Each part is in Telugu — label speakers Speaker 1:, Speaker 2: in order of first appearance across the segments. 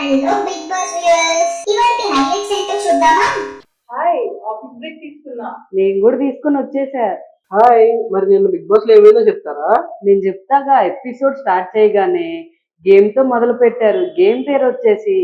Speaker 1: హలో బిగ్ బాస్ వ్యూయర్స్, ఇవాల్టి హైలైట్స్ ఏంటో చూద్దామా?
Speaker 2: హాయ్, ఆఫీస్ బ్రేక్ తీసుకున్నా.
Speaker 3: నేను కూడా తీసుకొని వచ్చేసా.
Speaker 4: హాయ్, మరి నేను బిగ్ బాస్ లో ఏమైందో చెప్తారా?
Speaker 3: నేను చెప్తాగా. ఎపిసోడ్ స్టార్ట్ చేయగానే గేమ్ తో మొదలు పెట్టారు. గేమ్ పేరు వచ్చేసి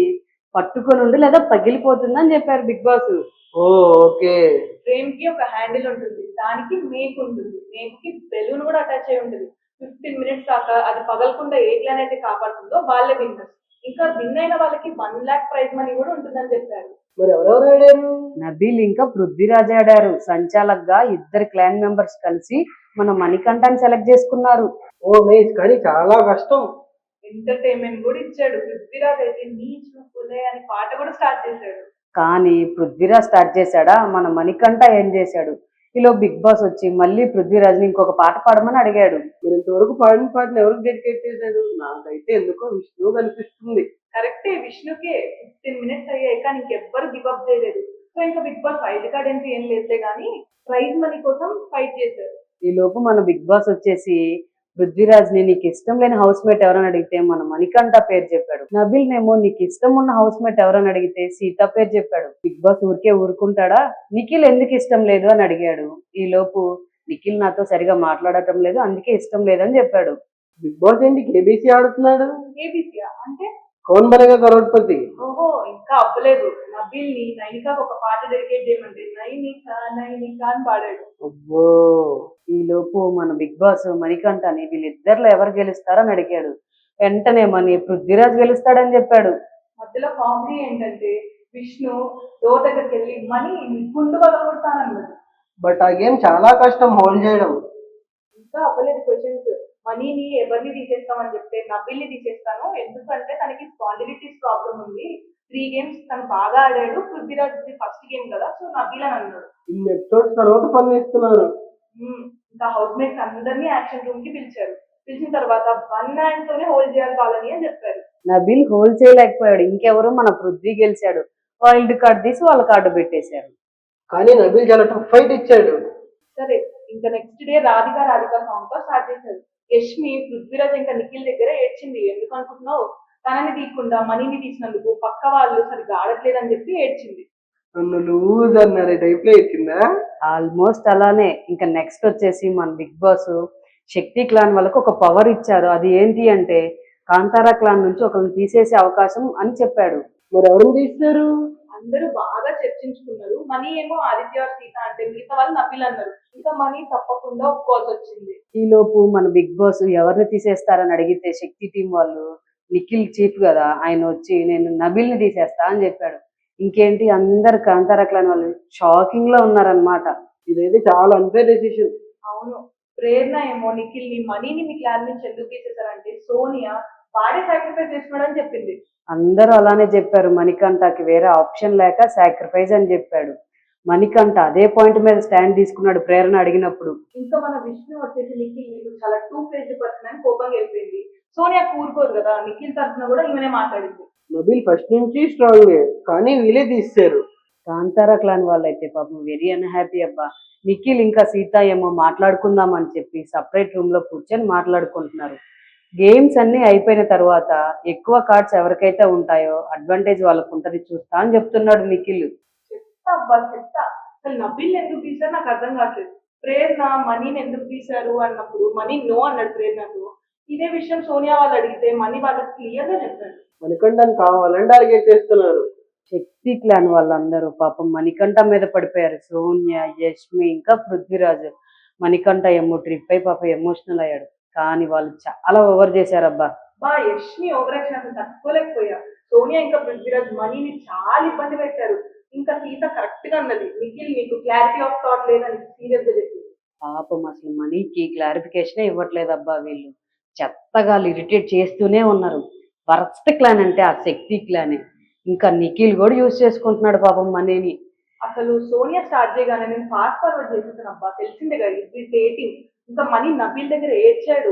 Speaker 3: పట్టుకొని ఉండు లేదా పగిలిపోతుందని చెప్పారు బిగ్ బాస్.
Speaker 4: ఓ ఓకే.
Speaker 2: ఫ్రేమ్ కి ఒక హ్యాండిల్ ఉంటుంది, దానికి మేక్ ఉంటుంది, మేక్ కి బెలూన్ కూడా అటాచ్ అయి ఉంటుంది. 15 మినిట్స్ దాకా అది పగలకుండా ఏ క్లాన్ అయితే కాపాడుతుందో వాళ్ళే విన్నర్స్. ఇంకా విన్ అయిన వాళ్ళకి 1 lakh ప్రైజ్ మనీ కూడా ఉంటుందని చెప్పారు.
Speaker 4: మరి ఎవరెవరు ఆడారు?
Speaker 3: నబీల్ ఇంకా పృథ్వీరాజ్ ఆడారు. సంచాలక్గా ఇద్దరు క్లాన్ మెంబర్స్ కలిసి మన మణికంఠాన్ని సెలెక్ట్ చేసుకున్నారు.
Speaker 4: ఓ నైస్, కానీ చాలా కష్టం.
Speaker 2: ఎంటర్టైన్మెంట్ కూడా ఇచ్చాడు. పృథ్వీరాజ్ అయితే నీ చూపులే అని పాట కూడా స్టార్ట్ చేశాడు.
Speaker 3: కానీ పృథ్వీరాజ్ స్టార్ట్ చేశాడా, మన మణికంఠ ఏం చేశాడు? ఈలో బిగ్ బాస్ వచ్చి మళ్ళీ పృథ్వీరాజ్ని ఇంకొక పాట పాడమని అడిగాడు.
Speaker 4: మరి ఇంతవరకు పాడిన పాటను ఎవరికి డెడికేట్ చేశాడు? నాకైతే ఎందుకో విష్ణు కనిపిస్తుంది.
Speaker 2: కరెక్టే, విష్ణుకే 15 మినిట్స్ అయ్యాయి కానీ ఇంకెవ్వరు గివ్ అప్ చేయలేదు. సో ఇంకా Bigg Boss wild card entry ఏం లేదులే కానీ ప్రైజ్ మనీ కోసం ఫైట్ చేశారు.
Speaker 3: ఈ లోపు మన బిగ్ బాస్ వచ్చేసి పృథ్వీరాజ్ ని నీకు ఇష్టం లేని హౌస్ మేట్ ఎవరని అడిగితే మన మణికంఠ పేరు చెప్పాడు. నబిల్ నేమో నీకు ఇష్టం ఉన్న హౌస్ మేట్ ఎవరని అడిగితే సీత పేరు చెప్పాడు. బిగ్ బాస్ ఊరికే ఊరుకుంటాడా? నిఖిల్ ఎందుకు ఇష్టం లేదు అని అడిగాడు. ఈ లోపు నిఖిల్ నాతో సరిగా మాట్లాడటం లేదు, అందుకే ఇష్టం లేదని చెప్పాడు.
Speaker 4: బిగ్ బాస్ ఏంటి కేబీసీ ఆడుతున్నాడు?
Speaker 2: ఏబీసీ అంటే
Speaker 4: కౌన్ బనేగా కరోడ్పతి.
Speaker 2: ఓహో, ఇంకా అవ్వలేదు. నబీల్ ని నైనికాకు ఒక పాట డెడికేట్ చేయమంటే నైనికా నైనికా అని పాడాడు.
Speaker 4: అబ్బో.
Speaker 3: ఈ లోపు మన బిగ్ బాస్ మణికంఠని వీళ్ళిద్దరిలో ఎవరు గెలుస్తారని అడిగాడు. వెంటనే మని పృథ్వీరాజ్ గెలుస్తాడని చెప్పాడు.
Speaker 2: మధ్యలో కామెడీ ఏంటంటే విష్ణు డోర్ దగ్గరికి వెళ్ళి మనీ గుండు వదలగొడతానన్నాడు.
Speaker 4: బట్ ఆ గేమ్ చాలా కష్టం హోల్డ్ చేయడం.
Speaker 2: ఇంకా అవ్వలేదు క్వశ్చన్స్. మనీని ఎవరిని తీసేస్తామని చెప్తే నబిల్ని తీసేస్తాను, ఎందుకంటే తనకి స్పాండిలిటీస్ ప్రాబ్లం ఉంది. 3 గేమ్స్ తను బాగా ఆడాడు, పృథ్వీరాజ్ ఫస్ట్ గేమ్ కదా, సో నబిల్ అని అన్నాడు.
Speaker 4: ఇన్ని ఎపిసోడ్స్ తర్వాత ఫన్ ఇస్తున్నారు.
Speaker 2: ఇంకా హౌస్ మేట్స్ అందరినీ యాక్షన్ రూమ్ కి పిలిచారు. పిలిచిన తర్వాత 1 హ్యాండ్ తోనే హోల్డ్ చేయాలి వాళ్ళని అని చెప్పారు.
Speaker 3: నబిల్ హోల్డ్ చేయలేకపోయాడు. ఇంకెవరు మన పృథ్వీ గెలిచాడు. వైల్డ్ కార్డ్ తీసి వాళ్ళ కార్డు పెట్టేశారు.
Speaker 4: కానీ నబీల్ చాలా టఫ్ ఫైట్ ఇచ్చాడు.
Speaker 2: సరే, ఇంకా next day Radhika Radhika song తో స్టార్ట్ చేశారు. యష్మి పృథ్వీరాజ్ ఇంకా నిఖిల్ దగ్గర ఏడ్చింది. ఎందుకు అనుకుంటున్నావు? తనని తీయకుండా మనీని తీసినందుకు పక్క వాళ్ళు సరిగ్గా ఆడట్లేదని చెప్పి ఏడ్చింది.
Speaker 4: నన్ను లూజ్ అన్నారు టైప్ లో ఎక్కిందా?
Speaker 3: ఆల్మోస్ట్ అలానే. ఇంకా నెక్స్ట్ వచ్చేసి మన బిగ్ బాస్ శక్తి క్లాన్ వాళ్ళకు ఒక పవర్ ఇచ్చారు. అది ఏంటి అంటే కాంతారా క్లాన్ నుంచి ఒకరిని తీసేసే అవకాశం అని చెప్పాడు.
Speaker 4: మరి ఎవరిని తీస్తారు?
Speaker 2: అందరూ బాగా చర్చించుకున్నారు. మనీ ఏమో ఆదిత్య సీత అంటే మిగతా వాళ్ళు నబిల్ అన్నారు. ఇంకా మనీ తప్పకుండా ఒప్పుకోవాల్సి వచ్చింది.
Speaker 3: ఈ లోపు మన బిగ్ బాస్ ఎవరిని తీసేస్తారని అడిగితే శక్తి టీం వాళ్ళు నిఖిల్ చీఫ్ కదా, ఆయన వచ్చి నేను నబిల్ని తీసేస్తా అని చెప్పాడు. ఇంకేంటి, అందరు కాంతారా క్లాన్ వాళ్ళు షాకింగ్ లో ఉన్నారనమాట.
Speaker 4: ఇదైతే చాలా అన్ఫేర్ డెసిషన్.
Speaker 2: అవును, ప్రేరణ ఏమో నిఖిల్ ని మనీని మీ క్లాన్ నుంచి ఎందుకు తీసేశారంటే సోనియా వాడే సాక్రిఫైస్ చేస్తున్నాడని చెప్పింది.
Speaker 3: అందరూ అలానే చెప్పారు. మణికంఠకి వేరే ఆప్షన్ లేక సాక్రిఫైస్ అని చెప్పాడు. మణికంఠ అదే పాయింట్ మీద స్టాండ్ తీసుకున్నాడు ప్రేరణ అడిగినప్పుడు.
Speaker 2: ఇంకా మన విష్ణు వచ్చేసి నిఖిల్ నీకు చాలా టూ ఫేజ్ పర్సన్ అని కోపంగా వెళ్ళిపోయింది. సోనియా కూరుకోదు కదా, నిఖిల్ తరఫున కూడా ఈమెనే మాట్లాడింది.
Speaker 4: నబీల్ ఫస్ట్ నుంచి స్ట్రాంగ్, కానీ వీళ్ళే తీస్తారు.
Speaker 3: కాంతారా క్లాన్ వాళ్ళైతే పాపం వెరీ అన్హ్యాపీ అబ్బా. నిఖిల్ ఇంకా సీత ఏమో మాట్లాడుకుందాం అని చెప్పి సపరేట్ రూమ్ లో కూర్చొని మాట్లాడుకుంటున్నారు. గేమ్స్ అన్ని అయిపోయిన తర్వాత ఎక్కువ కార్డ్స్ ఎవరికైతే ఉంటాయో అడ్వాంటేజ్ వాళ్ళకు ఉంటది చూస్తా అని చెప్తున్నాడు నిఖిల్.
Speaker 2: చెప్తా అబ్బా చెప్తా. అసలు నబిల్ ఎందుకు తీశారు నాకు అర్థం కావట్లేదు. ప్రేరణ మనీని ఎందుకు తీశారు అన్నప్పుడు మనీ నో అన్నాడు ప్రేరణకు. ఇదే విషయం సోనియా వాళ్ళు అడిగితే మనీ వాళ్ళకి క్లియర్ గా చెప్పాడు.
Speaker 4: మణికంఠన్ కావాలని టార్గెట్ చేస్తున్నారు.
Speaker 3: శక్తి క్లాన్ వాళ్ళందరూ పాపం మణికంఠ మీద పడిపోయారు. సోనియా, యష్మి ఇంకా పృథ్వీరాజ్. మణికంఠ ఏమో ట్రిప్ అయి పాప ఎమోషనల్ అయ్యాడు. కానీ వాళ్ళు చాలా ఓవర్ చేశారబ్బా.
Speaker 2: యష్మి ఓవర్ యాక్షన్ అసలు తట్టుకోలేకపోయా. సోనియా ఇంకా పృథ్వీరాజ్ మనీని చాలా ఇబ్బంది పెట్టారు. ఇంకా సీత కరెక్ట్ గా అన్నది, నిఖిల్ నీకు క్లారిటీ ఆఫ్ థాట్ లేదని సీరియస్ గా చెప్పింది.
Speaker 3: పాపం అసలు మనీకి క్లారిఫికేషన్ ఇవ్వట్లేదబ్బా. వీళ్ళు చెత్తగా ఇరిటేట్ చేస్తూనే ఉన్నారు. వరస్ట్ క్లాన్ అంటే ఆ శక్తి క్లానే. ఇంకా నిఖిల్ కూడా యూజ్ చేసుకుంటున్నాడు పాపం మనీని.
Speaker 2: అసలు సోనియా స్టార్ట్ చేయగానే నేను ఫాస్ట్ ఫార్వర్డ్ చేసేసాను అబ్బా, తెలిసిందే కదా ఇది డేటింగ్. ఇంకా మనీ నబిల్ దగ్గర ఏడ్చాడు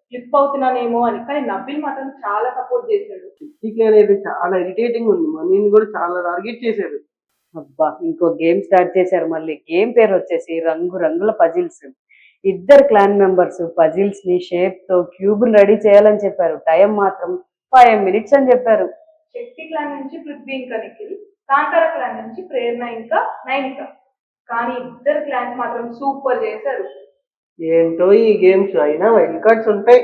Speaker 2: ఫ్లిప్ అవుతున్నానేమో అని, కానీ నబిల్ మాత్రం చాలా సపోర్ట్ చేశాడు.
Speaker 4: శక్తికి అనేది చాలా ఇరిటేటింగ్ ఉంది. మనీని కూడా చాలా టార్గెట్ చేశారు.
Speaker 3: అబ్బా, ఇంకో గేమ్ స్టార్ట్ చేశారు మళ్ళీ. గేమ్ పేరు వచ్చేసి రంగు రంగుల పజిల్స్. ఇద్దరు క్లాన్ మెంబర్స్ పజిల్స్ ని షేప్ తో క్యూబ్ రెడీ చేయాలని చెప్పారు. టైం మాత్రం 5 minutes అని చెప్పారు.
Speaker 2: శక్తి క్లాన్ నుంచి పృథ్వీ ఇంకా నిఖిల్, కాంతార క్లాన్ నుంచి ప్రేరణ ఇంకా నైనిక. కానీ ఇద్దరు క్లాన్స్ మాత్రం సూపర్ చేశారు.
Speaker 4: ఏంటో ఈ గేమ్స్ అయినా వైల్డ్ కార్డ్స్ ఉంటాయి.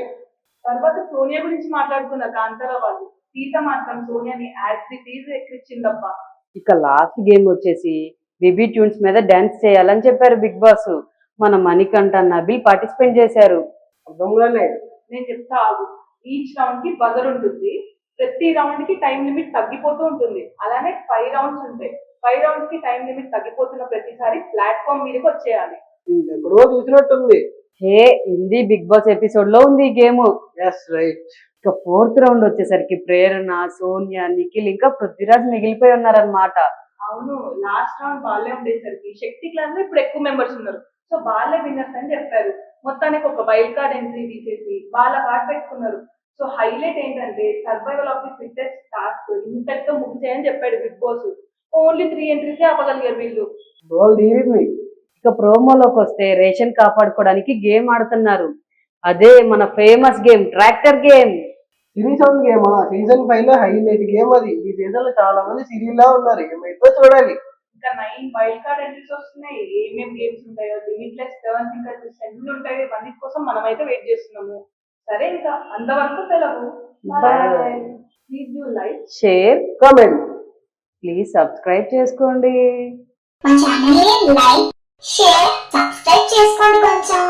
Speaker 2: తర్వాత సోనియా గురించి మాట్లాడుకున్న కాంతార వాళ్ళు, సీత మాత్రం సోనియాని యాజ్ ఇట్ ఈజ్ ఎక్కిచ్చిందబ్బా.
Speaker 3: ఇక లాస్ట్ గేమ్ వచ్చేసి బేబీ ట్యూన్స్ మీద డాన్స్ చేయాలని చెప్పారు బిగ్ బాస్. మన మణికంఠ నబిల్ పార్టిసిపేట్ చేశారు.
Speaker 4: అర్థం కాలేదు.
Speaker 2: నేను చెప్తా ఆగు. ఈచ్ రౌండ్ కి బజర్ ఉంటుంది. ప్రతి రౌండ్ కి టైం లిమిట్ తగ్గిపోతూ ఉంటుంది. అలానే 5 రౌండ్స్ ఉంటాయి. 5 రౌండ్స్ కి టైం లిమిట్ తగ్గిపోతున్న ప్రతిసారి ప్లాట్ఫామ్ మీదకి వచ్చేయాలి.
Speaker 4: ఎక్కడో చూసినట్టుంది.
Speaker 3: హే హిందీ బిగ్ బాస్ ఎపిసోడ్ లో ఉంది ఈ గేమ్.
Speaker 4: Yes right.
Speaker 3: ఇక 4th రౌండ్ వచ్చేసరికి ప్రేరణ, సోనియా, నిఖిల్ ఇంకా పృథ్వీరాజ్ మిగిలిపోయి ఉన్నారనమాట.
Speaker 2: అవును, లాస్ట్ రౌండ్ వాళ్ళే ఉండేసరికి శక్తి క్లాస్ లో ఇప్పుడు ఎక్కువ మెంబర్స్ ఉన్నారు. సో వాళ్ళే విన్నర్స్ అని చెప్పారు. మొత్తానికి ఒక వైల్డ్ కార్డ్ ఎంట్రీ తీసేసి వాళ్ళ కార్డ్ పెట్టుకున్నారు. సో హైలైట్ ఏంటంటే survival of the fittest task ఇంతటితో ముగిసాయని చెప్పాడు బిగ్ బాస్. ఓన్లీ 3 ఎంట్రీసే ఆపగలిగారు వీళ్ళు.
Speaker 4: బాల్ తీరింది.
Speaker 3: ఇక ప్రోమోలోకి వస్తే రేషన్ కాపాడుకోవడానికి గేమ్ ఆడుతున్నారు. అదే మన famous game tractor game.
Speaker 4: Series game season 5 లో హైలైట్ గేమ్ అది. ఈ సీజన్ లో చాలా మంది సిరీస్ లా ఉన్నారు. ఏమైతే చూడాలి.
Speaker 2: ఇంకా 9 వైల్డ్ కార్డ్ ఎంట్రీస్ వస్తున్నాయి. ఏమేమి గేమ్స్ ఉంటాయో, లిమిట్లెస్ టర్న్స్ ఇంకా ఎన్ని ఉంటాయో ఇవన్నీ కోసం మనమైతే వెయిట్ చేస్తున్నాము. సరే, ఇంకా అంతవరకు సెలవు.
Speaker 3: Bye.
Speaker 2: Please do like,
Speaker 3: share,
Speaker 4: comment.
Speaker 3: Please subscribe చేసుకోండి.
Speaker 1: మా ఛానల్ లైక్, షేర్, సబ్స్క్రైబ్ చేసుకోండి కొంచెం.